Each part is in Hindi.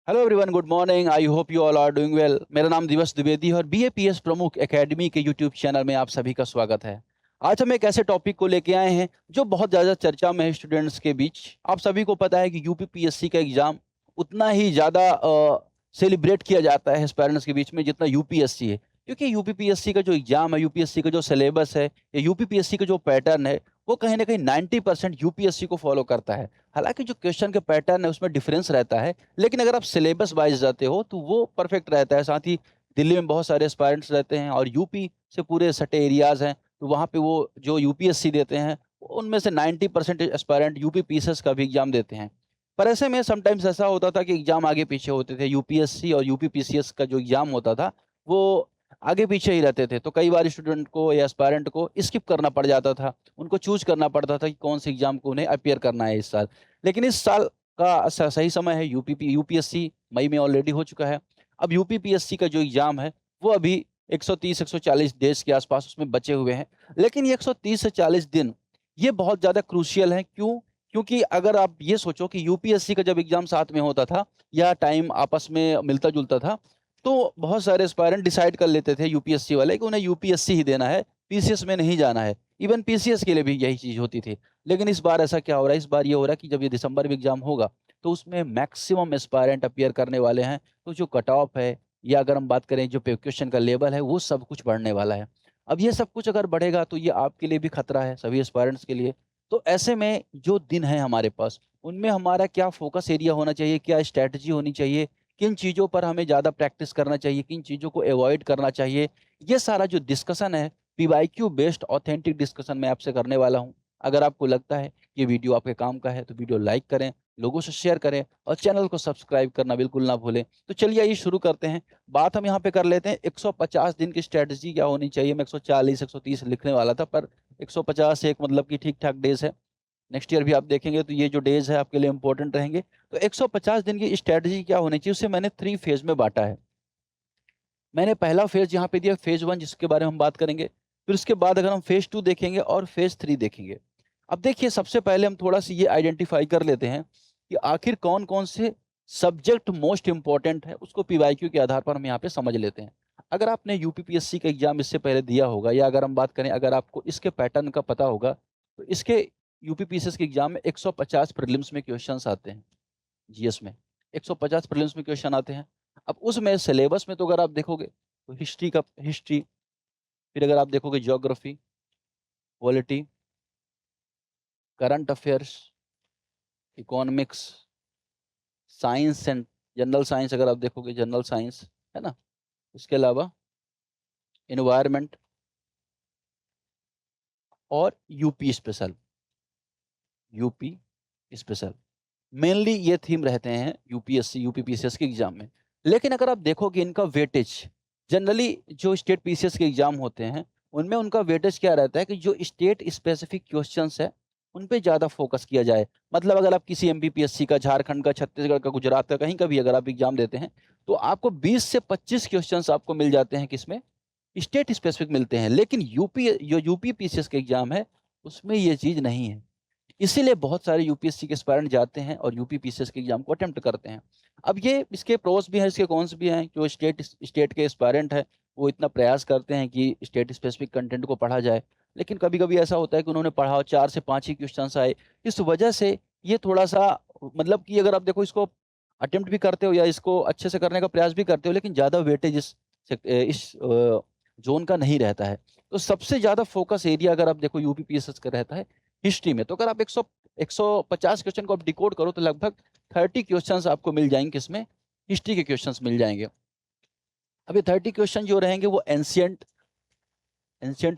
Hello everyone, good morning. I hope you all are doing well. मेरा नाम दिवस द्विवेदी है और बीएपीएस प्रमुख एकेडमी के यूट्यूब चैनल में आप सभी का स्वागत है। आज हम एक ऐसे टॉपिक को लेके आए हैं जो बहुत ज़्यादा चर्चा में है स्टूडेंट्स के बीच। आप सभी को पता है कि यूपीपीएससी का एग्ज़ाम उतना ही ज़्यादा सेलिब्रेट किया जाता है पेरेंट्स के बीच में जितना यूपीएससी है, क्योंकि यूपीपीएससी का जो एग्ज़ाम है, यूपीएससी का जो सिलेबस है या यूपीपीएससी का जो पैटर्न है, वो कहीं ना कहीं 90% यूपीएससी को फॉलो करता है। हालांकि जो क्वेश्चन के पैटर्न है उसमें डिफरेंस रहता है, लेकिन अगर आप सिलेबस वाइज जाते हो तो वो परफेक्ट रहता है। साथ ही दिल्ली में बहुत सारे एस्पायरेंट्स रहते हैं और यूपी से पूरे सटे एरियाज हैं, तो वहाँ पे वो जो यूपीएससी देते हैं उनमें से 90% एस्पायरेंट यूपी पीसीएस का भी एग्जाम देते हैं। पर ऐसे में समटाइम्स ऐसा होता था कि एग्जाम आगे पीछे होते थे। यूपीएससी और यूपी पीसीएस का जो एग्जाम होता था वो आगे पीछे ही रहते थे, तो कई बार स्टूडेंट को या एस्पायरेंट को स्किप करना पड़ जाता था। उनको चूज करना पड़ता था कि कौन से एग्जाम को उन्हें अपियर करना है इस साल। लेकिन इस साल का सही समय है। यूपीएससी मई में ऑलरेडी हो चुका है। अब यूपीपीएससी का जो एग्जाम है वो अभी 130-140 डेज के आसपास उसमें बचे हुए हैं। लेकिन ये 130 से 40 दिन ये बहुत ज़्यादा क्रूशियल है। क्यों? क्योंकि अगर आप ये सोचो कि यूपीएससी का जब एग्जाम साथ में होता था या टाइम आपस में मिलता जुलता था, तो बहुत सारे एस्पायरेंट डिसाइड कर लेते थे यूपीएससी वाले कि उन्हें यूपीएससी ही देना है, पीसीएस में नहीं जाना है। इवन पीसीएस के लिए भी यही चीज़ होती थी। लेकिन इस बार ऐसा क्या हो रहा है? इस बार ये हो रहा है कि जब ये दिसंबर में एग्जाम होगा तो उसमें मैक्सिमम एस्पायरेंट अपीयर करने वाले हैं। तो जो कट ऑफ है या अगर हम बात करें जो क्वेश्चन का लेवल है वो सब कुछ बढ़ने वाला है। अब ये सब कुछ अगर बढ़ेगा तो ये आपके लिए भी खतरा है, सभी एस्पायरेंट्स के लिए। तो ऐसे में जो दिन है हमारे पास, उनमें हमारा क्या फोकस एरिया होना चाहिए, क्या स्ट्रैटेजी होनी चाहिए, किन चीज़ों पर हमें ज़्यादा प्रैक्टिस करना चाहिए, किन चीज़ों को अवॉइड करना चाहिए, ये सारा जो डिस्कशन है पीवाईक्यू बेस्ड ऑथेंटिक डिस्कशन मैं आपसे करने वाला हूँ। अगर आपको लगता है ये वीडियो आपके काम का है तो वीडियो लाइक करें, लोगों से शेयर करें और चैनल को सब्सक्राइब करना बिल्कुल ना भूलें। तो चलिए आइए शुरू करते हैं। बात हम यहाँ पे कर लेते हैं 150 दिन की स्ट्रेटजी क्या होनी चाहिए। मैं 140 130 लिखने वाला था, पर 150 एक मतलब कि ठीक ठाक डेज है। नेक्स्ट ईयर भी आप देखेंगे तो ये जो डेज है आपके लिए इंपॉर्टेंट रहेंगे। तो 150 दिन की स्ट्रेटजी क्या होनी चाहिए उसे मैंने 3 फेज में बांटा है। मैंने पहला फेज यहाँ पे दिया फेज 1, जिसके बारे में हम बात करेंगे। फिर उसके बाद अगर हम फेज 2 देखेंगे और फेज 3 देखेंगे। अब देखिए, सबसे पहले हम थोड़ा सा ये आइडेंटिफाई कर लेते हैं कि आखिर कौन कौन से सब्जेक्ट मोस्ट इंपॉर्टेंट है, उसको पीवाईक्यू के आधार पर हम यहाँ पे समझ लेते हैं। अगर आपने यूपीपीएससी का एग्जाम इससे पहले दिया होगा या अगर हम बात करें अगर आपको इसके पैटर्न का पता होगा, तो इसके यूपीपीएससी के एग्जाम में 150 प्रीलिम्स में क्वेश्चंस आते हैं। जीएस में 150 प्रीलिम्स में क्वेश्चन आते हैं। अब उसमें सिलेबस में तो अगर आप देखोगे तो हिस्ट्री, फिर अगर आप देखोगे geography, polity, current affairs, economics, science and general science, अगर आप देखोगे जनरल साइंस, है ना। इसके अलावा इन्वायरमेंट और यूपी स्पेशल मेनली ये थीम रहते हैं यूपीएससी यूपीपीसीएस के एग्जाम में। लेकिन अगर आप देखोगे इनका वेटेज, जनरली जो स्टेट पीसीएस के एग्जाम होते हैं उनमें उनका वेटेज क्या रहता है कि जो स्टेट स्पेसिफिक क्वेश्चंस है उन पे ज़्यादा फोकस किया जाए। मतलब अगर आप किसी एमपीपीएससी का, झारखंड का, छत्तीसगढ़ का, गुजरात का, कहीं का भी अगर आप एग्जाम देते हैं तो आपको 20 से 25 क्वेश्चंस आपको मिल जाते हैं, किसमें? स्टेट स्पेसिफिक मिलते हैं। लेकिन यूपी पीसीएस के एग्जाम है उसमें ये चीज़ नहीं है। इसीलिए बहुत सारे यूपीएससी के एस्पायरेंट जाते हैं और यूपी पीसीएस के एग्जाम को अटेम्प्ट करते हैं। अब ये इसके प्रोस भी हैं, इसके कॉन्स भी हैं। जो स्टेट के एस्पायरेंट है वो इतना प्रयास करते हैं कि स्टेट स्पेसिफिक कंटेंट को पढ़ा जाए, लेकिन कभी कभी ऐसा होता है कि उन्होंने पढ़ा 4 से 5 ही क्वेश्चन आए। इस वजह से ये थोड़ा सा, मतलब कि अगर आप देखो इसको अटेम्प्ट भी करते हो या इसको अच्छे से करने का प्रयास भी करते हो, लेकिन ज़्यादा वेटेज इस जोन का नहीं रहता है। तो सबसे ज़्यादा फोकस एरिया अगर आप देखो यूपी पीएसएस का रहता है हिस्ट्री में। तो अगर आप 150 क्वेश्चन को आप डिकोड करो तो लगभग 30 क्वेश्चंस आपको मिल जाएंगे, किसमें? हिस्ट्री के क्वेश्चंस मिल जाएंगे। अब ये 30 क्वेश्चन जो रहेंगे वो एंशियंट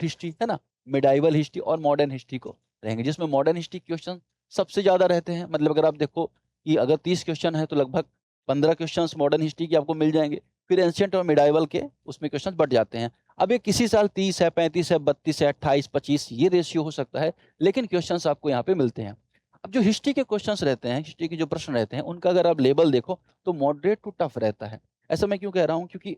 हिस्ट्री, है ना, मिडाइवल हिस्ट्री और मॉडर्न हिस्ट्री को रहेंगे, जिसमें मॉडर्न हिस्ट्री क्वेश्चन सबसे ज़्यादा रहते हैं। मतलब अगर आप देखो कि अगर 30 क्वेश्चन है तो लगभग 15 क्वेश्चन मॉडर्न हिस्ट्री के आपको मिल जाएंगे। फिर एंशियंट और मिडाइवल के उसमें क्वेश्चन बढ़ जाते हैं। अब ये किसी साल 30 है, 35 है, 32 है, 28, 25 ये रेशियो हो सकता है, लेकिन क्वेश्चंस आपको यहाँ पे मिलते हैं। अब जो हिस्ट्री के क्वेश्चंस रहते हैं, हिस्ट्री के जो प्रश्न रहते हैं, उनका अगर आप लेवल देखो तो मॉडरेट टू टफ रहता है। ऐसा मैं क्यों कह रहा हूँ? क्योंकि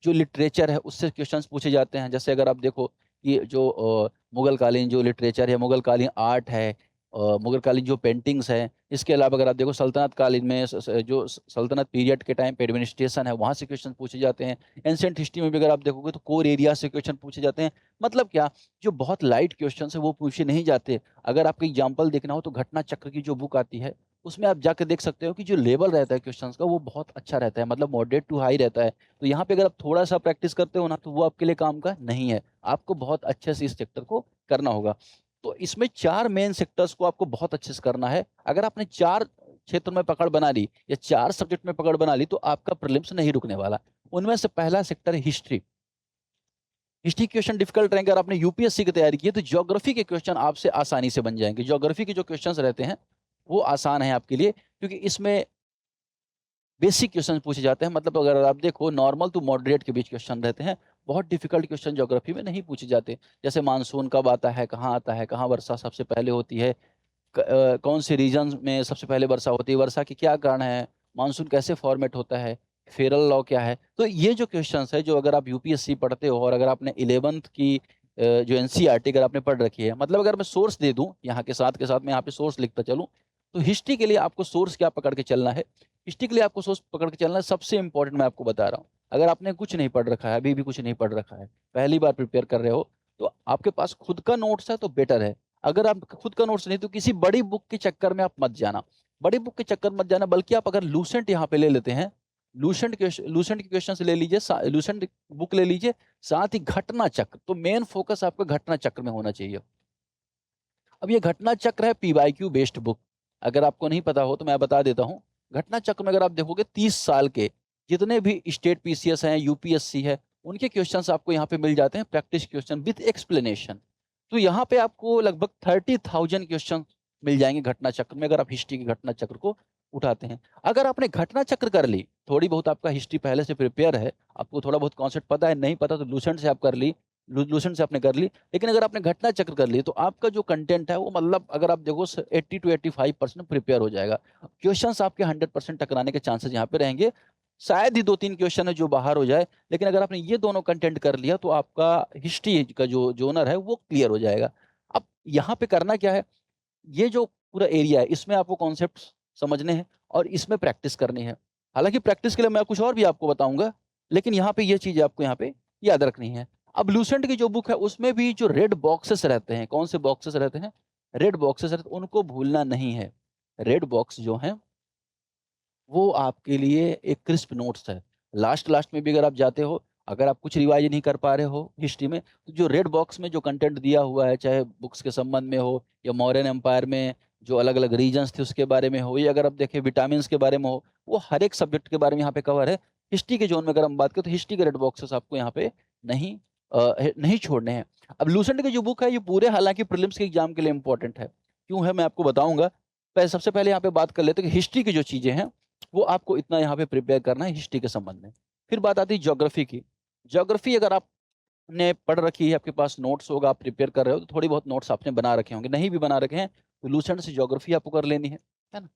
जो लिटरेचर है उससे क्वेश्चंस पूछे जाते हैं। जैसे अगर आप देखो ये जो मुगल कालीन जो लिटरेचर है, मुगल कालीन आर्ट है, मुगलकालीन जो पेंटिंग्स हैं, इसके अलावा अगर आप देखो सल्तनत कालीन में जो सल्तनत पीरियड के टाइम पे एडमिनिस्ट्रेशन है वहाँ से क्वेश्चन पूछे जाते हैं। एंशिएंट हिस्ट्री में भी अगर आप देखोगे तो कोर एरिया से क्वेश्चन पूछे जाते हैं। मतलब क्या, जो बहुत लाइट क्वेश्चन है वो पूछे नहीं जाते। अगर आपको एग्जाम्पल देखना हो तो घटना चक्र की जो बुक आती है उसमें आप जाकर देख सकते हो कि जो लेवल रहता है क्वेश्चंस का वो बहुत अच्छा रहता है, मतलब मॉडरेट टू हाई रहता है। तो यहाँ पे अगर आप थोड़ा सा प्रैक्टिस करते हो ना तो वो आपके लिए काम का नहीं है, आपको बहुत अच्छे से इस सेक्टर को करना होगा। तो इसमें 4 मेन सेक्टर्स को आपको बहुत अच्छे से करना है। अगर आपने 4 क्षेत्र में पकड़ बना ली या 4 सब्जेक्ट में पकड़ बना ली तो आपका प्रीलिम्स नहीं रुकने वाला। उनमें से पहला सेक्टर है हिस्ट्री। हिस्ट्री क्वेश्चन डिफिकल्ट रहेंगे। अगर आपने यूपीएससी की तैयारी की है तो ज्योग्राफी के क्वेश्चन आपसे आसानी से बन जाएंगे। ज्योग्राफी के जो क्वेश्चंस रहते हैं वो आसान है आपके लिए, क्योंकि इसमें बेसिक क्वेश्चन पूछे जाते हैं। मतलब अगर आप देखो नॉर्मल टू मॉडरेट के बीच क्वेश्चन रहते हैं, बहुत डिफिकल्ट क्वेश्चन ज्योग्राफी में नहीं पूछे जाते। जैसे मानसून कब आता है, कहाँ आता है, कहाँ वर्षा सबसे पहले होती है, कौन से रीजन में सबसे पहले वर्षा होती है, वर्षा के क्या कारण है, मानसून कैसे फॉर्मेट होता है, फेरल लॉ क्या है। तो ये जो क्वेश्चंस है, जो अगर आप यूपीएससी पढ़ते हो और अगर आपने 11th की जो एनसीईआरटी अगर आपने पढ़ रखी है, मतलब अगर मैं सोर्स दे दूं यहाँ के साथ मैं यहाँ पे सोर्स लिखता चलूं, तो हिस्ट्री के लिए आपको सोर्स क्या पकड़ के चलना है। हिस्ट्री के लिए आपको सोर्स पकड़ के चलना है, सबसे इंपॉर्टेंट मैं आपको बता रहा हूँ। अगर आपने कुछ नहीं पढ़ रखा है, अभी भी कुछ नहीं पढ़ रखा है, पहली बार प्रिपेयर कर रहे हो, तो आपके पास खुद का नोट्स है तो बेटर है। अगर आप खुद का नोट्स नहीं तो किसी बड़ी बुक के चक्कर में आप मत जाना। बड़ी बुक के चक्कर मत जाना, बल्कि आप अगर लूसेंट यहाँ पे ले लेते हैं, लूसेंट के क्वेश्चन ले लीजिए, लूसेंट बुक ले लीजिए, साथ ही घटना चक्र। तो मेन फोकस आपका घटना चक्र में होना चाहिए। अब ये घटना चक्र है पीवाईक्यू बेस्ड बुक। अगर आपको नहीं पता हो तो मैं बता देता हूँ। घटना चक्र में अगर आप देखोगे 30 साल के जितने भी स्टेट पीसीएस हैं, यूपीएससी है, उनके क्वेश्चंस आपको यहाँ पे मिल जाते हैं, प्रैक्टिस क्वेश्चन विद एक्सप्लेनेशन। तो यहाँ पे आपको लगभग 30,000 क्वेश्चन मिल जाएंगे घटना चक्र में, अगर आप हिस्ट्री के घटना चक्र को उठाते हैं। अगर आपने घटना चक्र कर ली, थोड़ी बहुत आपका हिस्ट्री पहले से प्रिपेयर है, आपको थोड़ा बहुत कॉन्सेप्ट पता है, नहीं पता तो लूसेंट से आप कर ली, लूसेंट से आपने कर ली। लेकिन अगर आपने घटना चक्र कर ली तो आपका जो कंटेंट है वो, मतलब अगर आप देखो 80 to 85% प्रिपेयर हो जाएगा। क्वेश्चंस आपके 100% टकराने के चांसेस यहाँ पे रहेंगे। शायद ही 2-3 क्वेश्चन है जो बाहर हो जाए, लेकिन अगर आपने ये दोनों कंटेंट कर लिया तो आपका हिस्ट्री का जो जोनर है वो क्लियर हो जाएगा। अब यहाँ पे करना क्या है, ये जो पूरा एरिया है इसमें आपको कॉन्सेप्ट समझने हैं और इसमें प्रैक्टिस करनी है। हालांकि प्रैक्टिस के लिए मैं कुछ और भी आपको बताऊंगा, लेकिन यहाँ पे ये चीज आपको यहाँ पे याद रखनी है। अब लूसेंट की जो बुक है उसमें भी जो रेड बॉक्सेस रहते हैं, कौन से बॉक्सेस रहते हैं, रेड बॉक्सेस रहते हैं, उनको भूलना नहीं है। रेड बॉक्स जो है वो आपके लिए एक क्रिस्प नोट्स है। लास्ट लास्ट में भी अगर आप जाते हो, अगर आप कुछ रिवाइज नहीं कर पा रहे हो हिस्ट्री में, तो जो रेड बॉक्स में जो कंटेंट दिया हुआ है, चाहे बुक्स के संबंध में हो या मौर्यन एम्पायर में जो अलग अलग रीजन्स थे उसके बारे में हो, या अगर आप देखें विटामिन के बारे में हो, वो हर एक सब्जेक्ट के बारे में यहाँ पे कवर है। हिस्ट्री के जोन में अगर हम बात करें तो हिस्ट्री के रेड बॉक्सेस आपको यहाँ पे नहीं नहीं छोड़ने हैं। अब लूसेंट की जो बुक है ये पूरे हालांकि प्रीलिम्स के एग्जाम के लिए इंपॉर्टेंट है, क्यों है मैं आपको बताऊंगा। सबसे पहले यहाँ पे बात कर लेते हैं कि हिस्ट्री की जो चीजें हैं वो आपको इतना यहाँ पे प्रिपेयर करना है हिस्ट्री के संबंध में। फिर बात आती है ज्योग्राफी की। ज्योग्राफी अगर आपने पढ़ रखी है, आपके पास नोट्स होगा, आप प्रिपेयर कर रहे हो, तो थोड़ी बहुत नोट्स आपने बना रखे होंगे, नहीं भी बना रखे हैं तो लूसेंट से ज्योग्राफी आपको कर लेनी है ना।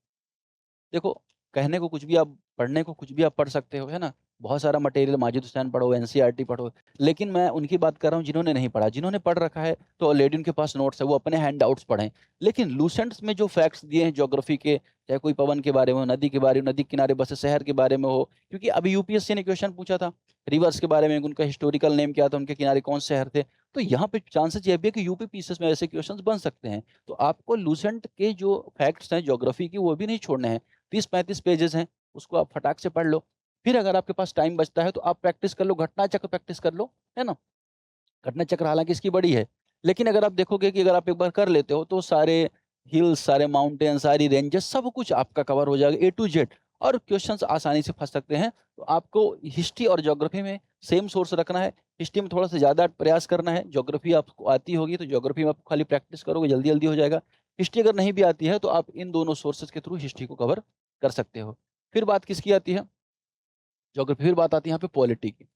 देखो, कहने को कुछ भी आप, पढ़ने को कुछ भी आप पढ़ सकते हो, है ना। बहुत सारा मटेरियल, माजिद हुसैन पढ़ो, एनसीईआरटी पढ़ो, लेकिन मैं उनकी बात कर रहा हूँ जिन्होंने नहीं पढ़ा। जिन्होंने पढ़ रखा है तो ऑलरेडी उनके पास नोट्स है, वो अपने हैंड आउट्स पढ़ें। लेकिन लूसेंट्स में जो फैक्ट्स दिए हैं ज्योग्राफी के, चाहे कोई पवन के बारे में हो, नदी के बारे में, नदी के किनारे बसे शहर के बारे में हो, क्योंकि अभी यूपीएससी ने क्वेश्चन पूछा था रिवर्स के बारे में, उनका हिस्टोरिकल नेम क्या था, उनके किनारे कौन से शहर थे। तो यहाँ पे चांसेस ये भी है कि यूपी पीसीएस में ऐसे क्वेश्चंस बन सकते हैं। तो आपको लूसेंट के जो फैक्ट्स हैं ज्योग्राफी की वो भी नहीं छोड़ने हैं। 30-35 पेजेस हैं, उसको आप फटाक से पढ़ लो। फिर अगर आपके पास टाइम बचता है तो आप प्रैक्टिस कर लो, घटना चक्र प्रैक्टिस कर लो, है ना। घटना चक्र हालांकि इसकी बड़ी है, लेकिन अगर आप देखोगे कि अगर आप एक बार कर लेते हो तो सारे हिल्स, सारे माउंटेन, सारी रेंजेस, सब कुछ आपका कवर हो जाएगा A to Z। और क्वेश्चंस आसानी से फंस सकते हैं। तो आपको हिस्ट्री और ज्योग्राफी में सेम सोर्स रखना है। हिस्ट्री में थोड़ा सा ज़्यादा प्रयास करना है, ज्योग्राफी आपको आती होगी तो ज्योग्राफी में आपको खाली प्रैक्टिस करोगे जल्दी जल्दी हो जाएगा। हिस्ट्री अगर नहीं भी आती है तो आप इन दोनों सोर्सेज के थ्रू हिस्ट्री को कवर कर सकते हो। फिर बात किसकी आती है, ज्योग्राफी। फिर बात आती है यहाँ पे पॉलिटी की।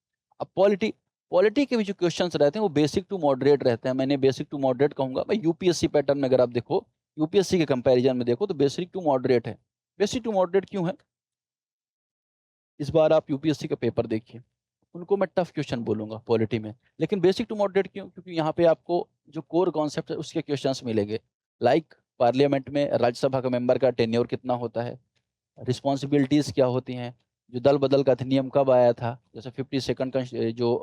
अब पॉलिटी, पॉलिटी के भी जो क्वेश्चंस रहते हैं वो बेसिक टू मॉडरेट रहते हैं। मैंने बेसिक टू मॉडरेट कहूंगा मैं, यूपीएससी पैटर्न में अगर आप देखो, यूपीएससी के कंपैरिजन में देखो तो बेसिक टू मॉडरेट है। बेसिक टू मॉडरेट क्यों है, इस बार आप यूपीएससी का पेपर देखिए, उनको मैं टफ क्वेश्चन बोलूंगा पॉलिटी में, लेकिन बेसिक टू मॉडरेट क्यों, क्योंकि यहाँ पे आपको जो कोर कॉन्सेप्ट है उसके क्वेश्चंस मिलेंगे। लाइक पार्लियामेंट में राज्यसभा का मेंबर का टेन्योर कितना होता है, रिस्पॉन्सिबिलिटीज़ क्या होती हैं, जो दल बदल का अधिनियम कब आया था, जैसे 52nd जो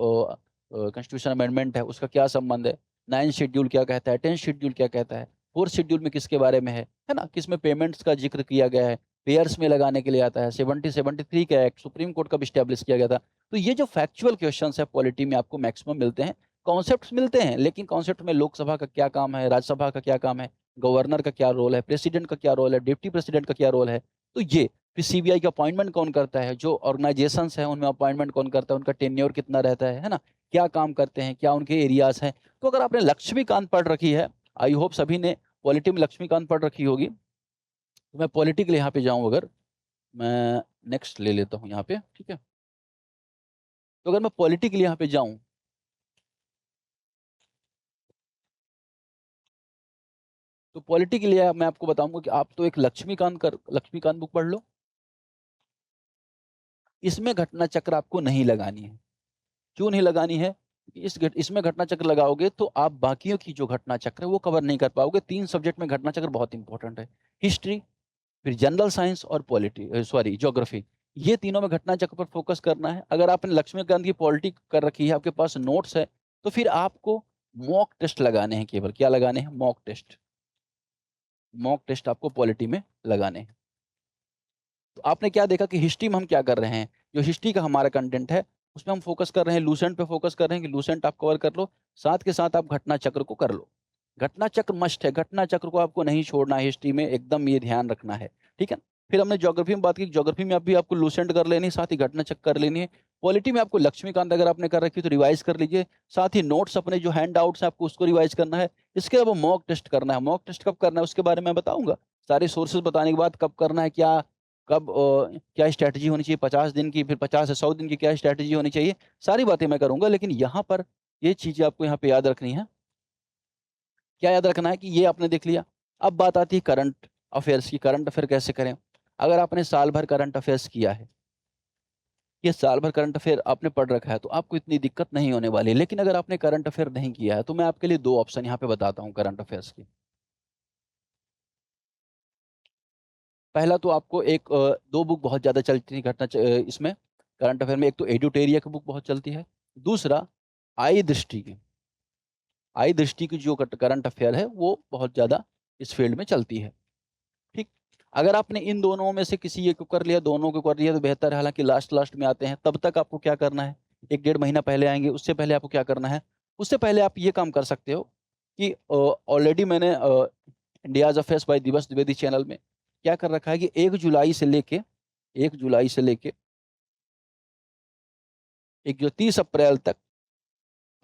कॉन्स्टिट्यूशन अमेंडमेंट है उसका क्या संबंध है, 9 शेड्यूल क्या कहता है, 10 शेड्यूल क्या कहता है, 4 शेड्यूल में किसके बारे में है ना, किसमें पेमेंट्स का जिक्र किया गया है, पेयर्स में लगाने के लिए आता है, 73 का एक्ट सुप्रीम कोर्ट कब स्टैब्लिश किया गया था। तो ये जो फैक्चुअल क्वेश्चन है पॉलिटी में आपको मैक्सिमम मिलते हैं, कॉन्सेप्ट्स मिलते हैं, लेकिन कॉन्सेप्ट में लोकसभा का क्या काम है, राज्यसभा का क्या काम है, गवर्नर का क्या रोल है, प्रेसिडेंट का क्या रोल है, डिप्टी प्रेसिडेंट का क्या रोल है, तो ये फिर सीबीआई का अपॉइंटमेंट कौन करता है, जो ऑर्गेनाइजेशंस हैं उनमें अपॉइंटमेंट कौन करता है, उनका टेन्योर कितना रहता है ना, क्या काम करते हैं, क्या उनके एरियाज हैं। तो अगर आपने लक्ष्मीकांत पढ़ रखी है, आई होप सभी ने पॉलिटी में लक्ष्मीकांत पढ़ रखी होगी, तो मैं पॉलिटिकल यहाँ पे जाऊँ, अगर मैं नेक्स्ट ले लेता हूँ यहाँ पे, ठीक है। तो अगर मैं पॉलिटिकल यहाँ पे जाऊँ, तो पॉलिटिकल मैं आपको बताऊंगा कि आप तो एक लक्ष्मीकांत बुक पढ़ लो, इसमें घटना चक्र आपको नहीं लगानी है। क्यों नहीं लगानी है? इसमें घटना चक्र लगाओगे तो आप बाकियों की जो घटना चक्र है वो कवर नहीं कर पाओगे। 3 सब्जेक्ट में घटना चक्र बहुत इंपॉर्टेंट है, हिस्ट्री, फिर जनरल साइंस और ज्योग्राफी। ये तीनों में घटना चक्र पर फोकस करना है। अगर आपने लक्ष्मीकांत की पॉलिटी कर रखी है, आपके पास नोट्स है, तो फिर आपको मॉक टेस्ट लगाने हैं। केवल क्या लगाने हैं? Mock test. मॉक टेस्ट आपको पॉलिटी में लगाने हैं। तो आपने क्या देखा कि हिस्ट्री में हम क्या कर रहे हैं, जो हिस्ट्री का हमारा कंटेंट है उसमें हम फोकस कर रहे हैं, लूसेंट पे फोकस कर रहे हैं कि लूसेंट आप कवर कर लो, साथ के साथ आप घटना चक्र को कर लो। घटना चक्र मस्ट है, घटना चक्र को आपको नहीं छोड़ना है हिस्ट्री में, एकदम ये ध्यान रखना है, ठीक है। फिर हमने ज्योग्राफी में बात की, ज्योग्राफी में भी आपको लूसेंट कर लेनी है, साथ ही घटना चक्र कर लेनी है। पॉलिटी में आपको लक्ष्मीकांत अगर आपने कर रखी है तो रिवाइज कर लीजिए, साथ ही नोट्स अपने जो हैंड आउट्स है आपको उसको रिवाइज करना है। इसके अलावा मॉक टेस्ट करना है। मॉक टेस्ट कब करना है उसके बारे में मैं बताऊंगा, सारे सोर्सेज बताने के बाद कब करना है, कब क्या स्ट्रैटेजी होनी चाहिए 50 दिन की, फिर 50 से 100 दिन की क्या स्ट्रैटेजी होनी चाहिए, सारी बातें मैं करूंगा। लेकिन यहाँ पर ये चीज़ें आपको यहाँ पे याद रखनी है। क्या याद रखना है कि ये आपने देख लिया। अब बात आती है करंट अफेयर्स की। करंट अफेयर कैसे करें? अगर आपने साल भर करंट अफेयर्स किया है, ये साल भर करंट अफेयर आपने पढ़ रखा है, तो आपको इतनी दिक्कत नहीं होने वाली। लेकिन अगर आपने करंट अफेयर नहीं किया है तो मैं आपके लिए 2 ऑप्शन यहाँ पे बताता हूँ करंट अफेयर्स की। पहला तो आपको एक 2 बुक बहुत ज़्यादा चलती थी इसमें करंट अफेयर में। एक तो एडुटेरिया की बुक बहुत चलती है, दूसरा आई दृष्टि की। आई दृष्टि की जो करंट अफेयर है वो बहुत ज़्यादा इस फील्ड में चलती है, ठीक। अगर आपने इन दोनों में से किसी एक को कर लिया, दोनों को कर लिया तो बेहतर है। हालांकि लास्ट लास्ट में आते हैं, तब तक आपको क्या करना है, 1-1.5 महीना पहले आएंगे, उससे पहले आपको क्या करना है, उससे पहले आप ये काम कर सकते हो कि ऑलरेडी मैंने इंडियाज अफेयर्स बाय दिवस द्विवेदी चैनल में क्या कर रखा है कि 1 जुलाई से लेके एक जो 30 अप्रैल तक,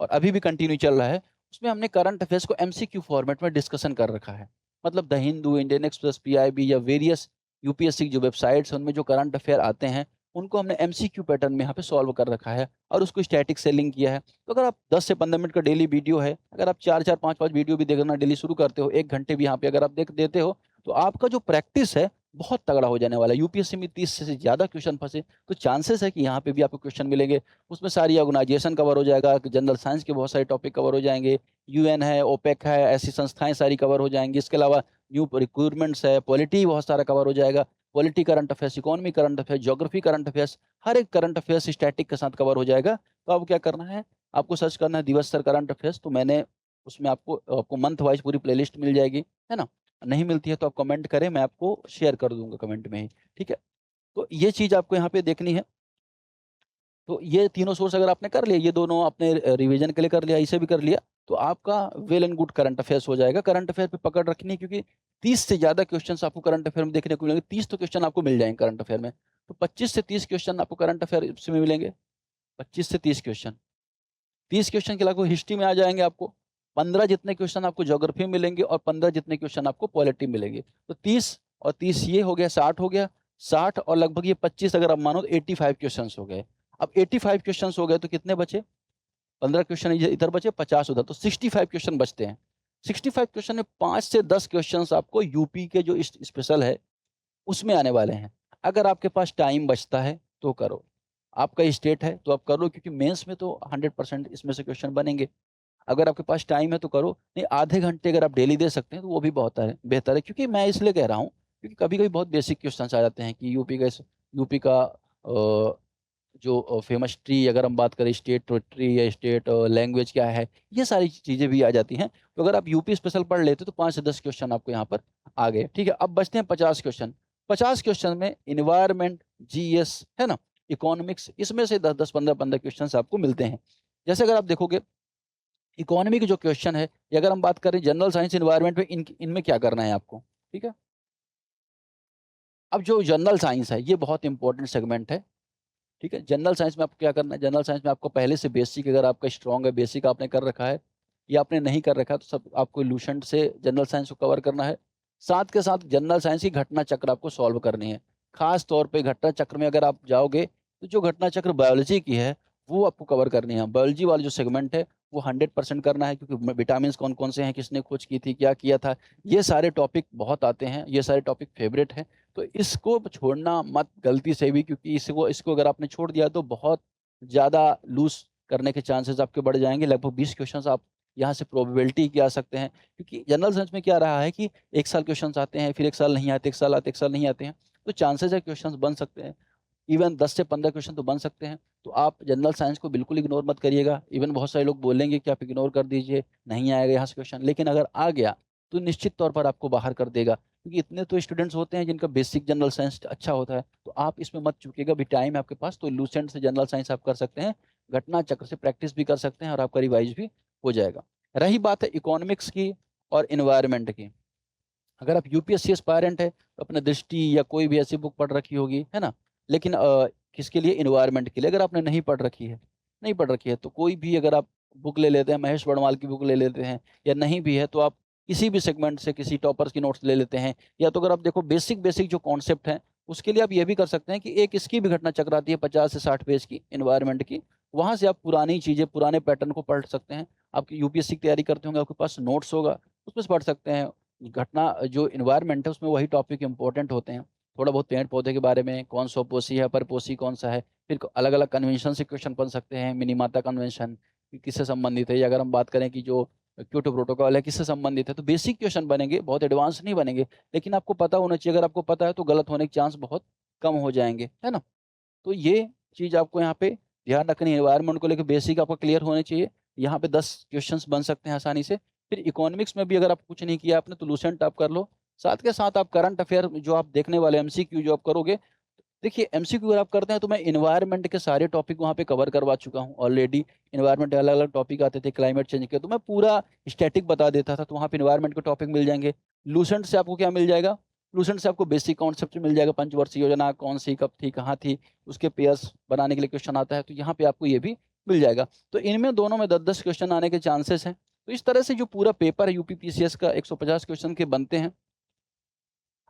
और अभी भी कंटिन्यू चल रहा है, उसमें हमने करंट अफेयर्स को एमसीक्यू फॉर्मेट में डिस्कशन कर रखा है। मतलब the Hindu, Indian express, PIB या वेरियस यूपीएससी की जो वेबसाइट्स हैं उनमें जो करंट अफेयर आते हैं उनको हमने एमसीक्यू पैटर्न में यहाँ पे सॉल्व कर रखा है और उसको स्टैटिक से लिंक किया है। तो अगर आप 10 से 15 मिनट का डेली वीडियो है, अगर आप 4-4, 5-5 वीडियो भी देखना डेली शुरू करते हो, 1 घंटे भी यहाँ पे अगर आप देख देते हो, तो आपका जो प्रैक्टिस है बहुत तगड़ा हो जाने वाला है। यूपीएससी में 30 से ज़्यादा क्वेश्चन फंसे, तो चांसेस है कि यहाँ पे भी आपको क्वेश्चन मिलेंगे। उसमें सारी ऑर्गेनाइजेशन कवर हो जाएगा, जनरल साइंस के बहुत सारे टॉपिक कवर हो जाएंगे, यूएन है, ओपेक है, ऐसी संस्थाएं सारी कवर हो जाएंगी। इसके अलावा न्यू रिक्रूटमेंट्स है, पॉलिटी बहुत सारा कवर हो जाएगा। Polity current affairs, economy current affairs, geography current affairs, हर एक करंट अफेयर्स स्टैटिक के साथ कवर हो जाएगा। तो आपको क्या करना है, आपको सर्च करना है दिवस सर करंट अफेयर्स। तो मैंने उसमें आपको मंथ वाइज पूरी प्लेलिस्ट मिल जाएगी, है ना। नहीं मिलती है तो आप कमेंट करें, मैं आपको शेयर कर दूंगा कमेंट में ही, ठीक है। तो ये चीज़ आपको यहाँ पे देखनी है। तो ये तीनों सोर्स अगर आपने कर लिया, ये दोनों आपने रिवीजन के लिए कर लिया, इसे भी कर लिया, तो आपका well and good current affairs हो जाएगा। करंट अफेयर पे पकड़ रखनी है, क्योंकि 30 से ज़्यादा क्वेश्चंस आपको करंट अफेयर में देखने को मिलेंगे। 30 तो क्वेश्चन आपको मिल जाएंगे करंट अफेयर में, तो 25 से 30 क्वेश्चन आपको करंट अफेयर में मिलेंगे। 25 से 30 क्वेश्चन, 30 क्वेश्चन के अलावा हिस्ट्री में आ जाएंगे आपको, 15 जितने क्वेश्चन आपको ज्योग्राफी में मिलेंगे और 15 जितने क्वेश्चन आपको पॉलिटी में मिलेंगे। तो 30 और 30 ये हो गया, 60 हो गया। 60 और लगभग ये 25 अगर आप मानो तो 85 क्वेश्चन हो गए। अब 85 क्वेश्चन हो गए तो कितने बचे? 15 क्वेश्चन इधर बचे, 50 उधर, तो 65 क्वेश्चन बचते हैं। 65 क्वेश्चन में 5 से 10 क्वेश्चन आपको यूपी के जो स्पेशल है उसमें आने वाले हैं। अगर आपके पास टाइम बचता है तो करो, आपका स्टेट है तो आप कर लो, क्योंकि मेंस में तो 100% इसमें से क्वेश्चन बनेंगे। अगर आपके पास टाइम है तो करो, नहीं आधे घंटे अगर आप डेली दे सकते हैं तो वो भी बहुत है, बेहतर है। क्योंकि मैं इसलिए कह रहा हूँ क्योंकि कभी कभी बहुत बेसिक क्वेश्चन आ जाते हैं कि यूपी का जो फेमस ट्री, अगर हम बात करें स्टेट ट्री या स्टेट लैंग्वेज क्या है, ये सारी चीज़ें भी आ जाती हैं। तो अगर आप यूपी स्पेशल पढ़ लेते तो 5 से 10 क्वेश्चन आपको यहाँ पर आ गए। ठीक है, अब बचते हैं 50 क्वेश्चन। 50 क्वेश्चन में इन्वायरमेंट, जीएस है ना, इकोनॉमिक्स, इसमें से 10 10 15 15 क्वेश्चन आपको मिलते हैं। जैसे अगर आप देखोगे इकोनॉमी के जो क्वेश्चन है, या अगर हम बात करें जनरल साइंस इन्वायरमेंट में, इनमें क्या करना है आपको। ठीक है, अब जो जनरल साइंस है ये बहुत इंपॉर्टेंट सेगमेंट है। ठीक है, जनरल साइंस में आपको क्या करना है, जनरल साइंस में आपको पहले से बेसिक, अगर आपका स्ट्रॉन्ग है, बेसिक आपने कर रखा है या आपने नहीं कर रखा है, तो सब आपको लूसेंट से जनरल साइंस को कवर करना है। साथ के साथ जनरल साइंस की घटना चक्र आपको सॉल्व करनी है। खास तौर पे घटना चक्र में अगर आप जाओगे तो जो घटना चक्र बायोलॉजी की है वो आपको कवर करनी है। बायोलॉजी वाला जो सेगमेंट है वो 100% करना है, क्योंकि विटामिन कौन कौन से हैं, किसने खोज की थी, क्या किया था, ये सारे टॉपिक बहुत आते हैं, ये सारे टॉपिक फेवरेट हैं। तो इसको छोड़ना मत गलती से भी, क्योंकि इसको अगर आपने छोड़ दिया तो बहुत ज़्यादा लूज करने के चांसेस आपके बढ़ जाएंगे। लगभग 20 क्वेश्चन आप यहाँ से प्रोबेबिलिटी के आ सकते हैं। क्योंकि जनरल साइंस में क्या रहा है कि एक साल क्वेश्चन आते हैं, फिर एक साल नहीं आते, एक साल आते, एक साल नहीं आते हैं, तो चांसेस है क्वेश्चन बन सकते हैं। इवन 10 से 15 क्वेश्चन तो बन सकते हैं। तो आप जनरल साइंस को बिल्कुल इग्नोर मत करिएगा। इवन बहुत सारे लोग बोलेंगे कि आप इग्नोर कर दीजिए, नहीं आएगा यहाँ से क्वेश्चन, लेकिन अगर आ गया तो निश्चित तौर पर आपको बाहर कर देगा। क्योंकि इतने तो स्टूडेंट्स होते हैं जिनका बेसिक जनरल साइंस अच्छा होता है, तो आप इसमें मत चूकिएगा। भी टाइम है आपके पास तो लूसेंट से जनरल साइंस आप कर सकते हैं, घटना चक्र से प्रैक्टिस भी कर सकते हैं और आपका रिवाइज भी हो जाएगा। रही बात है इकोनॉमिक्स की और इन्वायरमेंट की, अगर आप यूपीएससी एस्पायरेंट है तो अपने दृष्टि या कोई भी ऐसी बुक पढ़ रखी होगी, है ना। लेकिन किसके लिए, इन्वायरमेंट के लिए। अगर आपने नहीं पढ़ रखी है तो कोई भी अगर आप बुक ले लेते हैं, महेश वर्णवाल की बुक ले लेते हैं, या नहीं भी है तो आप किसी भी सेगमेंट से किसी टॉपर्स की नोट्स ले लेते हैं। या तो अगर आप देखो बेसिक बेसिक जो कॉन्सेप्ट हैं, उसके लिए आप ये भी कर सकते हैं कि एक इसकी भी घटना चक्र आती है 50 से 60 पेज की इन्वायरमेंट की, वहाँ से आप पुरानी चीज़ें, पुराने पैटर्न को पढ़ सकते हैं। आप यूपीएससी की तैयारी करते होंगे, आपके पास नोट्स होगा, उसमें से पढ़ सकते हैं। घटना जो इन्वायरमेंट है उसमें वही टॉपिक इंपॉर्टेंट होते हैं। थोड़ा बहुत पेड़ पौधे के बारे में, कौन सोपोसी है, परपोसी कौन सा है, फिर अलग अलग कन्वेंशन से क्वेश्चन बन सकते हैं। मिनीमाता कन्वेंशन किससे संबंधित है, या अगर हम बात करें कि जो क्योटो प्रोटोकॉल है किससे संबंधित है, तो बेसिक क्वेश्चन बनेंगे, बहुत एडवांस नहीं बनेंगे। लेकिन आपको पता होना चाहिए, अगर आपको पता है तो गलत होने के चांस बहुत कम हो जाएंगे, है ना। तो ये चीज़ आपको यहाँ पे ध्यान रखनी है। एनवायरनमेंट को लेकर बेसिक आपका क्लियर होने चाहिए। यहाँ पे 10 क्वेश्चंस बन सकते हैं आसानी से। फिर इकोनॉमिक्स में भी अगर आप कुछ नहीं किया आपने तो लूसेंट आप कर लो। साथ के साथ आप करंट अफेयर जो आप देखने वाले एमसीक्यू जो आप करोगे, देखिए एमसीक्यू अगर आप करते हैं तो मैं इन्वायरमेंट के सारे टॉपिक वहाँ पे कवर करवा चुका हूँ ऑलरेडी। इन्वायरमेंट अलग अलग टॉपिक आते थे, क्लाइमेट चेंज के तो मैं पूरा स्टैटिक बता देता था, तो वहाँ पे इन्वायरमेंट के टॉपिक मिल जाएंगे। लूसेंट से आपको क्या मिल जाएगा, लूसेंट से आपको बेसिक कॉन्सेप्ट मिल जाएगा। पंचवर्षीय योजना कौन सी, कब थी, कहाँ थी, उसके पेयर्स बनाने के लिए क्वेश्चन आता है, तो यहाँ पे आपको ये भी मिल जाएगा। तो इनमें दोनों में 10-10 क्वेश्चन आने के चांसेस हैं। तो इस तरह से जो पूरा पेपर है यूपीपीसीएस का 150 क्वेश्चन के बनते हैं।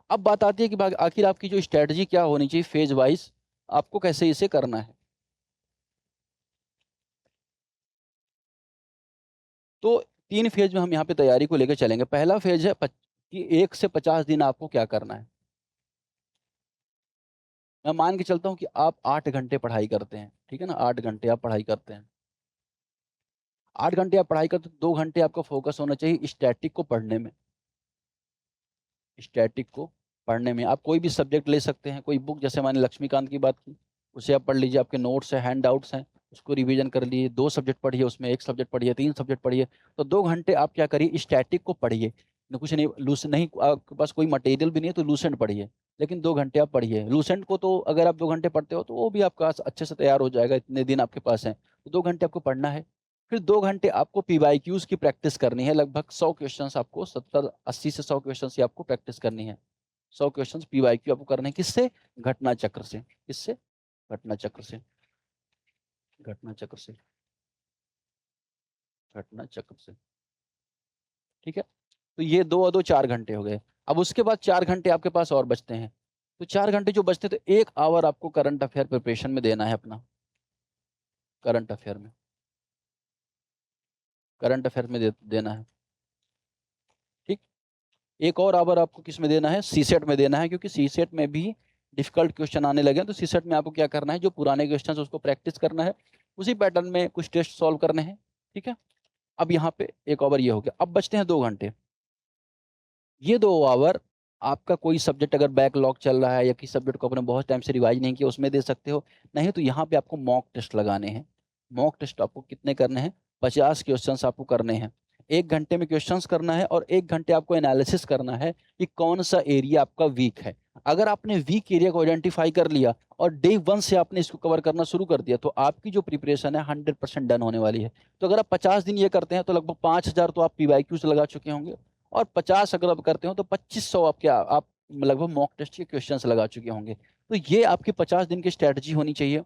अब बात आती है कि आखिर आपकी जो स्ट्रेटजी क्या होनी चाहिए फेज वाइज, आपको कैसे इसे करना है। तो 3 फेज में हम यहाँ पे तैयारी को लेकर चलेंगे। पहला फेज है कि 1 से 50 दिन आपको क्या करना है। मैं मान के चलता हूँ कि आप 8 घंटे पढ़ाई करते हैं, ठीक है ना, 8 घंटे आप पढ़ाई करते हैं। 8 घंटे आप पढ़ाई करते हैं, 2 घंटे आपका फोकस होना चाहिए स्टैटिक को पढ़ने में। स्टैटिक को पढ़ने में आप कोई भी सब्जेक्ट ले सकते हैं, कोई बुक, जैसे मैंने लक्ष्मीकांत की बात की, उसे आप पढ़ लीजिए। आपके नोट्स हैं, हैंड आउट्स हैं, उसको रिवीजन कर लिए। 2 सब्जेक्ट पढ़िए, उसमें 1 सब्जेक्ट पढ़िए, 3 सब्जेक्ट पढ़िए। तो 2 घंटे आप क्या करिए, स्टैटिक को पढ़िए। कुछ नहीं, लूस नहीं, आपके पास कोई मटेरियल भी नहीं है तो लूसेंट पढ़िए, लेकिन 2 घंटे आप पढ़िए लूसेंट को। तो अगर आप 2 घंटे पढ़ते हो तो वो भी आपका अच्छे से तैयार हो जाएगा, इतने दिन आपके पास हैं। तो 2 घंटे आपको पढ़ना है। फिर 2 घंटे आपको पीवाईक्यूज की प्रैक्टिस करनी है। लगभग 100 क्वेश्चन आपको, 70-80 से 100 क्वेश्चन की आपको प्रैक्टिस करनी है। 100 क्वेश्चन पीवाईक्यू आपको करने हैं। किससे, घटना चक्र से। किससे, घटना चक्र से, घटना चक्र से, घटना चक्र से। ठीक है, तो ये 2 और 2 4 घंटे हो गए। अब उसके बाद 4 घंटे आपके पास और बचते हैं। तो 4 घंटे जो बचते तो 1 आवर आपको करंट अफेयर प्रिपरेशन में देना है अपना। करंट अफेयर में, करंट अफेयर में देना है। ठीक, 1 और आवर आपको किस में देना है, सीसेट में देना है। क्योंकि सीसेट में भी डिफिकल्ट क्वेश्चन आने लगे हैं, तो सीसेट में आपको क्या करना है, जो पुराने क्वेश्चन उसको प्रैक्टिस करना है, उसी पैटर्न में कुछ टेस्ट सॉल्व करने हैं। ठीक है, अब यहाँ पे 1 आवर ये हो गया, अब बचते हैं 2 घंटे। ये 2 आवर आपका कोई सब्जेक्ट अगर बैकलॉग चल रहा है या किसी सब्जेक्ट को आपने बहुत टाइम से रिवाइज नहीं किया, उसमें दे सकते हो। नहीं तो यहाँ पे आपको मॉक टेस्ट लगाने हैं। मॉक टेस्ट आपको कितने करने हैं? 50 क्वेश्चंस आपको करने हैं। 1 घंटे में क्वेश्चंस करना है और 1 घंटे आपको एनालिसिस करना है कि कौन सा एरिया आपका वीक है। अगर आपने वीक एरिया को आइडेंटिफाई कर लिया और डे 1 से आपने इसको कवर करना शुरू कर दिया, तो आपकी जो प्रिपरेशन है 100% डन होने वाली है। तो अगर आप 50 दिन ये करते हैं तो लगभग 5000 तो आप पीवाईक्यूज लगा चुके होंगे, और 50 अगर आप करते हो तो 2500 आपके आप लगभग मॉक टेस्ट के क्वेश्चंस लगा चुके होंगे। तो ये आपकी 50 दिन की स्ट्रेटजी होनी चाहिए।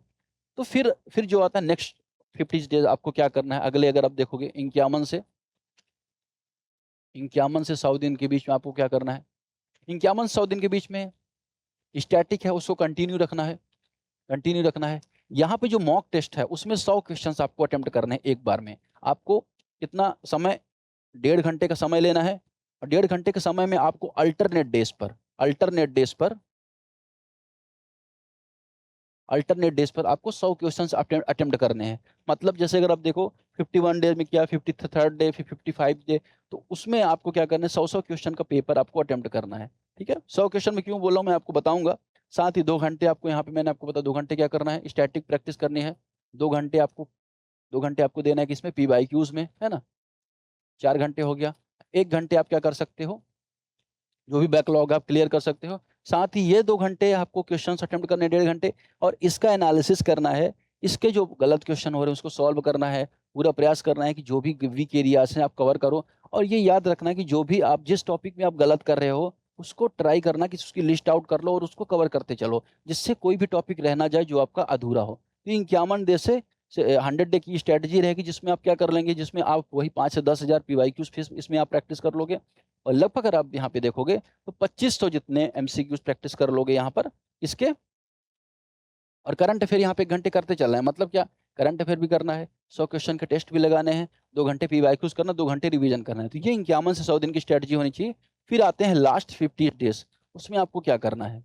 तो फिर जो आता है नेक्स्ट 50 डेज आपको क्या करना है अगले, अगर आप देखोगे 51 से 100 दिन के बीच में आपको क्या करना है? 51 से 100 दिन के बीच में स्टैटिक है उसको कंटिन्यू रखना है, कंटिन्यू रखना है। यहाँ पे जो मॉक टेस्ट है उसमें 100 क्वेश्चंस आपको अटेम्प्ट करने हैं एक बार में। आपको कितना समय? 1.5 घंटे का समय लेना है, और 1.5 घंटे के समय में आपको अल्टरनेट डेज पर आपको 100 क्वेश्चंस अटेम्प्ट करने हैं। मतलब जैसे अगर आप देखो 51 डेज में किया, 53rd डे, फिर 55 डे, तो उसमें आपको क्या करना है? 100 क्वेश्चन का पेपर आपको अटेम्प्ट करना है। ठीक है, 100 क्वेश्चन में क्यों बोल रहा हूँ मैं आपको बताऊंगा। साथ ही 2 घंटे आपको यहाँ पे मैंने आपको बताया 2 घंटे क्या करना है? स्टैटिक प्रैक्टिस करनी है। 2 घंटे आपको देना है किसमें? पीवाईक्यूज में, है ना। 4 घंटे हो गया। 1 घंटे आप क्या कर सकते हो? जो भी बैकलॉग आप क्लियर कर सकते हो। साथ ही ये 2 घंटे आपको क्वेश्चन अटेम्प्ट करने, 1.5 घंटे, और इसका एनालिसिस करना है। इसके जो गलत क्वेश्चन हो रहे हैं उसको सॉल्व करना है। पूरा प्रयास करना है कि जो भी वीक एरियाज हैं आप कवर करो। और ये याद रखना है कि जो भी आप जिस टॉपिक में आप गलत कर रहे हो उसको ट्राई करना कि उसकी लिस्ट आउट कर लो और उसको कवर करते चलो, जिससे कोई भी टॉपिक रह ना जाए जो आपका अधूरा हो। तो 51 डे से 100 डे की स्ट्रेटजी रहेगी, जिसमें आप क्या कर लेंगे? जिसमें आप वही 5 से 10,000 पीवाईक्यूज फीस इसमें आप प्रैक्टिस कर लोगे। और लगभग अगर आप यहाँ पे देखोगे तो 2500 जितने एमसीक्यूज प्रैक्टिस कर लोगे यहाँ पर इसके। और करंट अफेयर यहाँ पे 1 घंटे करते चलना है। मतलब क्या? करंट अफेयर भी करना है, 100 क्वेश्चन के टेस्ट भी लगाने हैं, 2 घंटे पीवाईक्यूज करना, 2 घंटे रिवीजन करना है। तो ये 51 से 100 दिन की स्ट्रेटजी होनी चाहिए। फिर आते हैं लास्ट 50 डेज। उसमें आपको क्या करना है?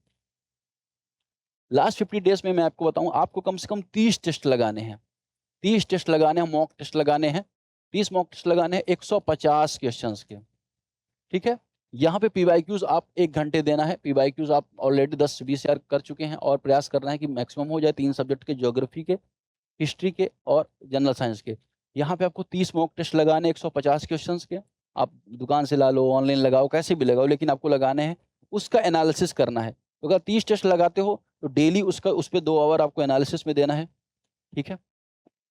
लास्ट 50 डेज में मैं आपको बताऊं, आपको कम से कम 30 टेस्ट लगाने हैं। 30 टेस्ट लगाने हैं, मॉक टेस्ट लगाने हैं। 30 मॉक टेस्ट लगाने हैं 150 क्वेश्चन के। ठीक है, यहाँ पे पीवाईक्यूज आप 1 घंटे देना है। पीवाईक्यूज आप ऑलरेडी 10 से 20 हजार कर चुके हैं, और प्रयास करना है कि मैक्सिमम हो जाए 3 सब्जेक्ट के, ज्योग्राफी के, हिस्ट्री के और जनरल साइंस के। यहाँ पे आपको 30 मॉक टेस्ट लगाने 150 क्वेश्चन के। आप दुकान से ला लो, ऑनलाइन लगाओ, कैसे भी लगाओ, लेकिन आपको लगाने हैं। उसका एनालिसिस करना है। तो अगर 30 टेस्ट लगाते हो तो डेली उस पर 2 आवर आपको एनालिसिस में देना है। ठीक है,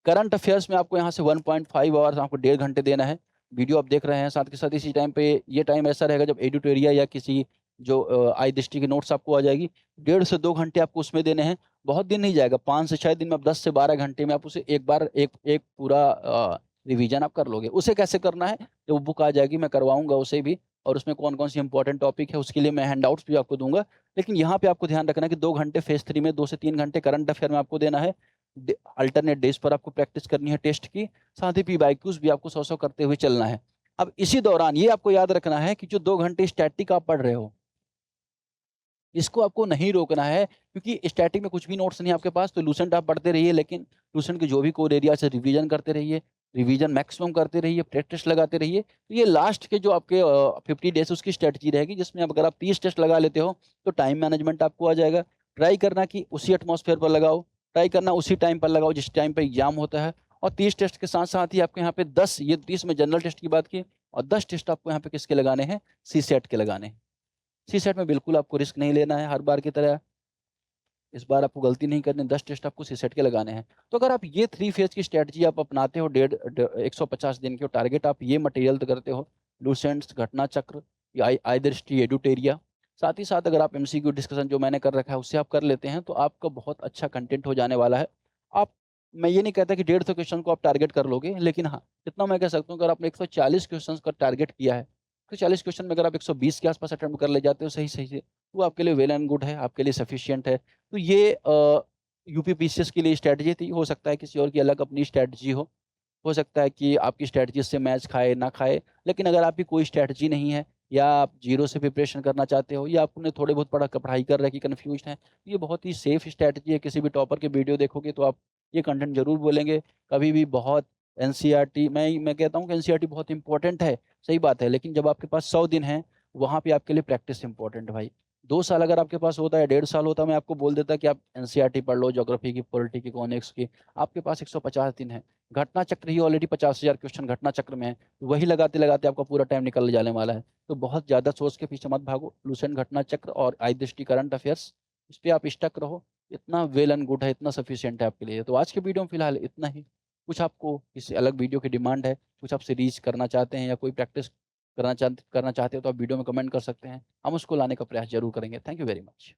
करंट अफेयर्स में आपको यहाँ से 1.5 आवर्स आपको 1.5 घंटे देना है। वीडियो आप देख रहे हैं, साथ के साथ इसी टाइम पे ये टाइम ऐसा रहेगा जब एडिटोरिया या किसी जो आई दृष्टि की नोट्स आपको आ जाएगी, 1.5 से 2 घंटे आपको उसमें देने हैं। बहुत दिन नहीं जाएगा, 5 से 6 दिन में आप 10 से 12 घंटे में आप उसे एक बार एक एक पूरा रिवीजन आप कर लोगे। उसे कैसे करना है? जब वो बुक आ जाएगी मैं करवाऊंगा उसे भी, और उसमें कौन कौन सी इंपॉर्टेंट टॉपिक है उसके लिए मैं हैंडआउट्स भी आपको दूंगा। लेकिन यहाँ पे आपको ध्यान रखना है कि 2 घंटे फेज 3 में, 2 से 3 घंटे करंट अफेयर में आपको देना है। अल्टरनेट डेज पर आपको प्रैक्टिस करनी है टेस्ट की। साथ ही पीवाईक्यूज भी आपको 100 करते हुए चलना है। अब इसी दौरान ये आपको याद रखना है कि जो 2 घंटे स्टैटिक आप पढ़ रहे हो, इसको आपको नहीं रोकना है, क्योंकि स्टैटिक में कुछ भी नोट्स नहीं है आपके पास। तो लूसेंट आप पढ़ते रहिए, लेकिन लूसेंट के जो भी कोर एरिया से रिवीजन करते रहिए, रिवीजन मैक्सिमम करते रहिए, प्रैक्टिस लगाते रहिए। तो ये लास्ट के जो आपके 50 डेज उसकी स्ट्रेटजी रहेगी, जिसमें अगर आप 30 टेस्ट लगा लेते हो तो टाइम मैनेजमेंट आपको आ जाएगा। ट्राई करना कि उसी एटमॉस्फेयर पर लगाओ, ट्राई करना उसी टाइम पर लगाओ जिस टाइम पर एग्जाम होता है। और 30 टेस्ट के साथ साथ ही आपको यहाँ पे 10, ये 30 में जनरल टेस्ट की बात की, और 10 टेस्ट आपको यहाँ पे किसके लगाने हैं? सी सेट के लगाने हैं। सी सेट में बिल्कुल आपको रिस्क नहीं लेना है हर बार की तरह। इस बार आपको गलती नहीं करनी, 10 टेस्ट आपको सी सेट के लगाने हैं। तो अगर आप ये 3 फेज की स्ट्रेटजी आप अपनाते हो, 150 दिन के टारगेट आप ये मटेरियल करते हो, लूसेंट्स, घटना चक्र, आई दृष्टि, एडुटेरिया, साथ ही साथ अगर आप एमसीक्यू डिस्कशन जो मैंने कर रखा है उससे आप कर लेते हैं, तो आपका बहुत अच्छा कंटेंट हो जाने वाला है। आप, मैं ये नहीं कहता कि 150 क्वेश्चन को आप टारगेट कर लोगे, लेकिन हाँ इतना मैं कह सकता हूँ अगर आपने 140 क्वेश्चन का टारगेट किया है, तो 40 क्वेश्चन में अगर आप 120 के आसपास अटेम्प्ट कर ले जाते हो सही सही से, वो आपके लिए वेल एंड गुड है, आपके लिए सफिशियंट है। तो ये यूपीपीसीएस के लिए स्ट्रैटेजी थी। हो सकता है किसी और की अलग अपनी स्ट्रैटेजी हो सकता है कि आपकी स्ट्रैटेजी से मैच खाए ना खाए। लेकिन अगर आपकी कोई स्ट्रैटेजी नहीं है, या आप जीरो से प्रिपरेशन करना चाहते हो, या आपने थोड़े बहुत पढ़ाई कर रहे कि कन्फ्यूज हैं, तो ये बहुत ही सेफ स्ट्रैटेजी है। किसी भी टॉपर के वीडियो देखोगे तो आप ये कंटेंट जरूर बोलेंगे। कभी भी बहुत एनसीईआरटी, मैं कहता हूँ कि एनसीईआरटी बहुत इंपॉर्टेंट है, सही बात है, लेकिन जब आपके पास 100 दिन है, वहाँ पे आपके लिए प्रैक्टिस इंपॉर्टेंट है भाई। 2 साल अगर आपके पास होता है, 1.5 साल होता, मैं आपको बोल देता कि आप एनसीईआरटी पढ़ लो, ज्योग्राफी की, पॉलिटी की, इकोनॉमिक्स की। आपके पास 150 दिन है। घटना चक्र ही ऑलरेडी 50,000 क्वेश्चन घटना चक्र में है, वही लगाते लगाते आपका पूरा टाइम निकल जाने वाला है। तो बहुत ज़्यादा सोच के पीछे मत भागो। लूसेंट घटना चक्र और आई दृष्टि करंट अफेयर्स, इस पर आप स्टक रहो। इतना वेल एंड गुड है, इतना सफिशियंट है आपके लिए। तो आज के वीडियो में फिलहाल इतना ही। कुछ आपको किसी अलग वीडियो की डिमांड है, कुछ आप सीरीज करना चाहते हैं या कोई प्रैक्टिस करना चाहते हो, तो आप वीडियो में कमेंट कर सकते हैं। हम उसको लाने का प्रयास जरूर करेंगे। Thank you very much.